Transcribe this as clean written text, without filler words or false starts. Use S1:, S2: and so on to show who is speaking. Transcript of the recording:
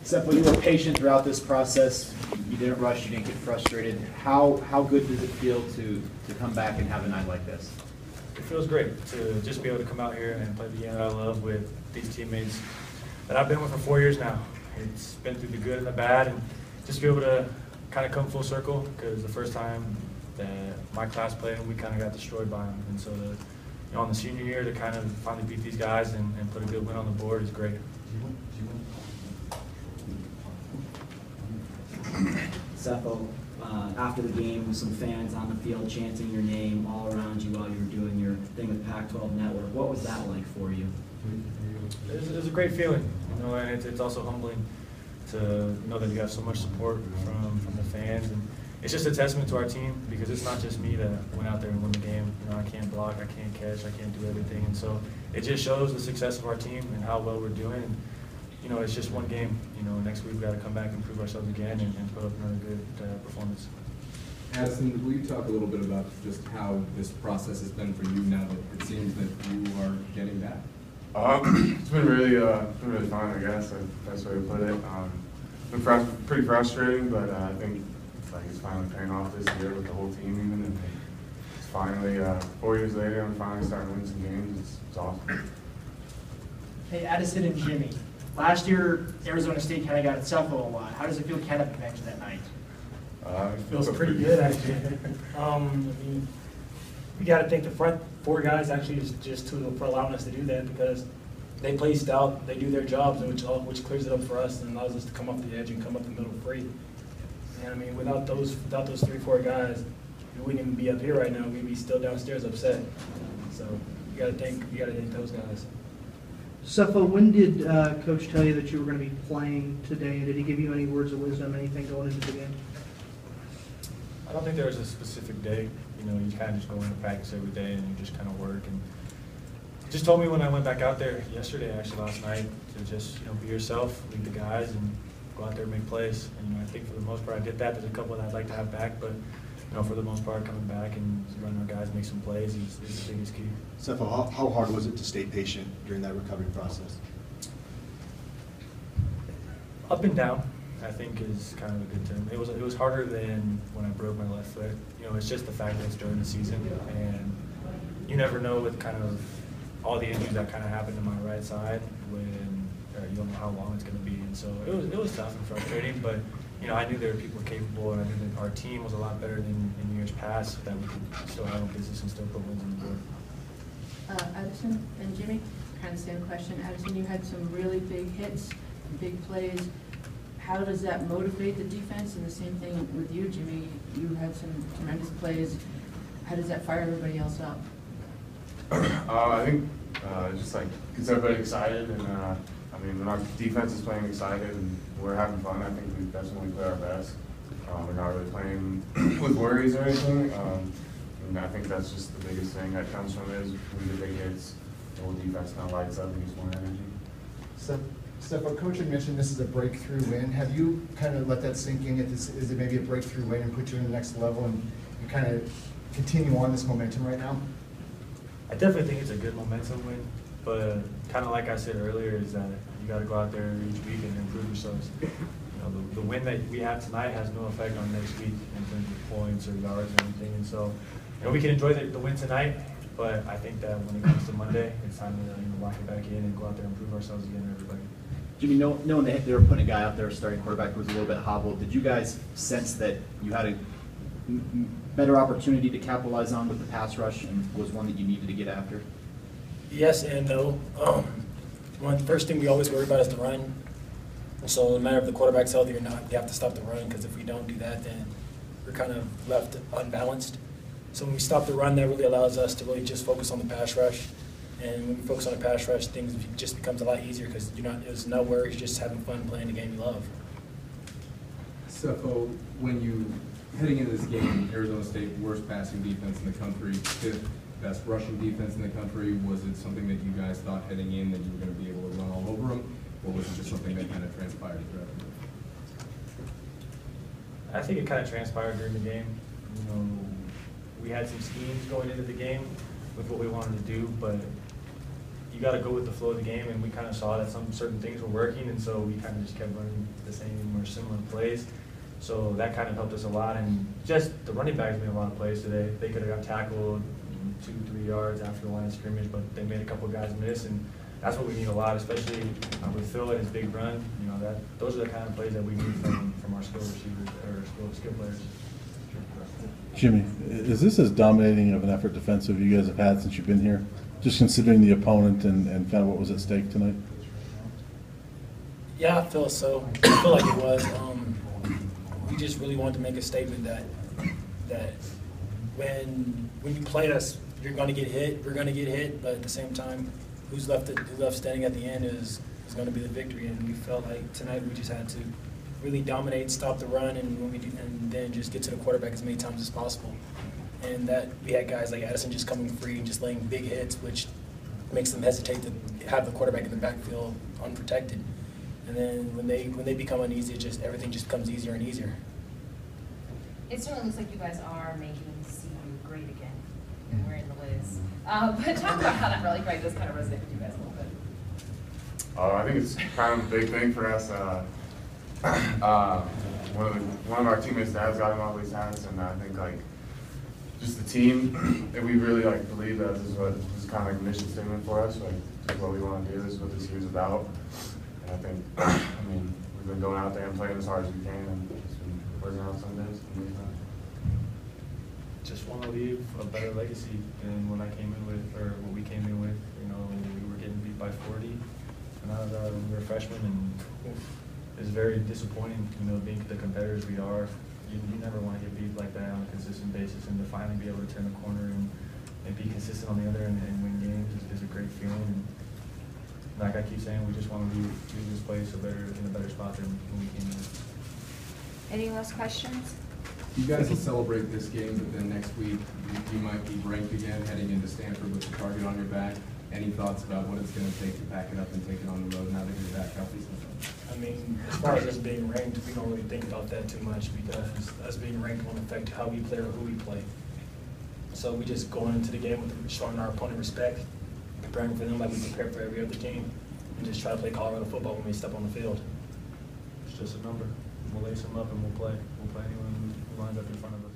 S1: Sefo, you were patient throughout this process. You didn't rush, you didn't get frustrated. How good does it feel to come back and have a night like this?
S2: It feels great to just be able to come out here and play the game that I love with these teammates that I've been with for 4 years now. It's been through the good and the bad, and just be able to kind of come full circle, because the first time that my class played, we kind of got destroyed by them. And so on the senior year to kind of finally beat these guys and put a good win on the board is great.
S3: Sefo, after the game, some fans on the field chanting your name all around you while you were doing your thing with Pac-12 Network. What was that like for you?
S2: It was a great feeling, and it's also humbling to know that you have so much support from the fans, and it's just a testament to our team, because it's not just me that went out there and won the game. I can't block, I can't catch, I can't do everything, and so it just shows the success of our team and how well we're doing. And, it's just one game. Next week we've got to come back and prove ourselves again and put up another good performance.
S4: Addison, will you talk a little bit about just how this process has been for you now that it seems that you are getting back?
S5: It's been really fun, I guess. That's the best way to put it. It's been pretty frustrating, but I think it's finally paying off this year with the whole team. Even and it's finally 4 years later, I'm finally starting to win some games. It's awesome.
S6: Hey, Addison and Jimmie. Last year, Arizona State kind of got at Sefo a lot. How does it feel kind of advantage that night?
S7: It feels pretty good, actually. We got to thank the front four guys actually for allowing us to do that, because they play stout, they do their jobs, which clears it up for us and allows us to come up the edge and come up the middle free. And without those 3-4 guys, we wouldn't even be up here right now. We'd be still downstairs upset. So you got to thank those guys.
S8: Sefo, when did Coach tell you that you were going to be playing today? Did he give you any words of wisdom, anything going into the game?
S2: I don't think there was a specific day. You kind of just go into practice every day and you just kind of work. And he just told me when I went back out there yesterday, actually last night, to just be yourself, lead the guys, and go out there and make plays. And I think for the most part I did that. There's a couple that I'd like to have back, but for the most part, coming back and running our guys, make some plays is the biggest key.
S9: Sefo, how hard was it to stay patient during that recovery process?
S2: Up and down, I think, is kind of a good term. It was harder than when I broke my left foot. It's just the fact that it's during the season, and you never know with kind of all the injuries that kind of happened to my right side when you don't know how long it's going to be. And so it was tough and frustrating, but I knew there were people capable, and I knew that our team was a lot better than in years past, that we could still handle business and still put wins on the board.
S10: Addison and Jimmie, kind of same question. Addison, you had some really big hits, big plays. How does that motivate the defense? And the same thing with you, Jimmie. You had some tremendous plays. How does that fire everybody else up?
S5: I think just gets everybody excited, and when our defense is playing excited and we're having fun, I think we definitely play our best. We're not really playing with worries or anything. And I think that's just the biggest thing that comes from it is we get big hits, the whole defense now lights up and gets more energy.
S11: Sefo, Coach had mentioned this is a breakthrough win. Have you kind of let that sink in? Is it maybe a breakthrough win and put you in the next level and you kind of continue on this momentum right now?
S2: I definitely think it's a good momentum win, but kind of like I said earlier, is that you got to go out there each week and improve yourselves. The win that we have tonight has no effect on next week in terms of points or yards or anything, and so we can enjoy the win tonight, but I think that when it comes to Monday, it's time to lock it back in and go out there and prove ourselves again, everybody.
S1: Jimmie, knowing that they were putting a guy out there, starting quarterback, who was a little bit hobbled, did you guys sense that you had a better opportunity to capitalize on with the pass rush and was one that you needed to get after?
S7: Yes and no. The first thing we always worry about is the run. And so no matter if the quarterback's healthy or not, we have to stop the run, because if we don't do that, then we're kind of left unbalanced. So when we stop the run, that really allows us to really just focus on the pass rush. And when we focus on the pass rush, things just becomes a lot easier, because there's no worries, just having fun playing the game you love.
S4: Sefo, when you heading into this game, Arizona State, worst passing defense in the country, 5th best rushing defense in the country, was it something that you guys thought heading in that you were going to be able to run all over them, or was it just something that kind of transpired throughout the game?
S2: I think it kind of transpired during the game. We had some schemes going into the game with what we wanted to do, but you got to go with the flow of the game, and we kind of saw that some certain things were working, and so we kind of just kept running the same or similar plays. So that kind of helped us a lot, and just the running backs made a lot of plays today. They could have got tackled 2-3 yards after the line of scrimmage, but they made a couple guys miss, and that's what we need a lot, especially with Phil and his big run. You know, those are the kind of plays that we need from our skill receivers or skill players.
S12: Jimmie, is this as dominating of an effort defensive you guys have had since you've been here? Just considering the opponent and kind of what was at stake tonight?
S7: Yeah, I feel so. I feel like it was. We just really wanted to make a statement that when you play us, you're going to get hit. We're going to get hit, but at the same time, who's left standing at the end is going to be the victory. And we felt like tonight we just had to really dominate, stop the run, and then just get to the quarterback as many times as possible. And that we had guys like Addison just coming free and just laying big hits, which makes them hesitate to have the quarterback in the backfield unprotected. And then when they become uneasy, everything just becomes easier and easier.
S13: It certainly looks like you guys are making CU great again, and we're in the Wiz. But talk about how that really does kind of resonate with you guys a little bit.
S5: I think it's kind of a big thing for us. One of our teammates' dads got him all these hats, and I think like just the team, and we really like believe that this is kind of like a mission statement for us. Like, this is what we want to do. This is what this year's about. And I think, we've been going out there and playing as hard as we can, and it's been working out some days.
S2: Just want to leave a better legacy than what I came in with, or what we came in with. You know, we were getting beat by 40 when we were freshmen, and it's very disappointing. You know, being the competitors we are, you never want to get beat like that on a consistent basis, and to finally be able to turn the corner and be consistent on the other end and win games is a great feeling. And like I keep saying, we just want to leave this place in a better spot than when we came in.
S13: Any last questions?
S4: You guys will celebrate this game, but then next week you might be ranked again heading into Stanford with the target on your back. Any thoughts about what it's going to take to back it up and take it on the road now that you're back healthy?
S7: I mean, as far as us being ranked, we don't really think about that too much because us being ranked won't affect how we play or who we play. So we just going into the game with showing our opponent respect, preparing for them like we prepare for every other team, and just try to play Colorado football when we step on the field.
S2: It's just a number. We'll lace them up and we'll play. We'll play anyone who lines up in front of us.